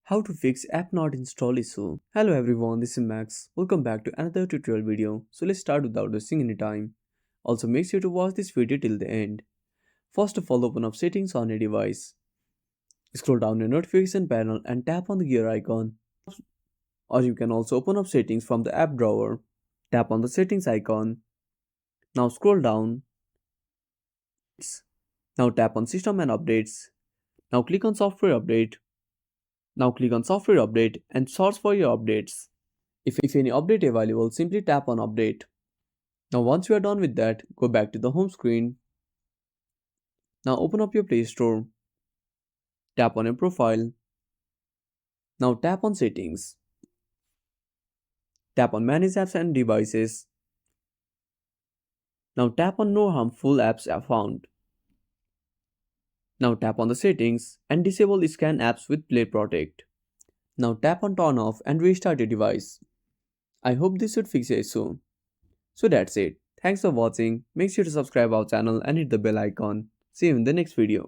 How to fix app not install issue. Hello everyone, this is Max. Welcome back to another tutorial video. So let's start without wasting any time. Also make sure to watch this video till the end. First of all, open up settings on a device. Scroll down your notification panel and tap on the gear icon. Or you can also open up settings from the app drawer. Tap on the settings icon. Now scroll down. Now tap on system and updates. Now click on software update. Now click on software update and search for your updates. If any update available, simply tap on update. Now once you are done with that, go back to the home screen. Now open up your Play Store. Tap on your profile. Now tap on settings. Tap on manage apps and devices. Now tap on no harmful apps are found. Now tap on the settings and disable scan apps with Play Protect. Now tap on turn off and restart your device. I hope this should fix your issue. So that's it. Thanks for watching. Make sure to subscribe our channel and hit the bell icon. See you in the next video.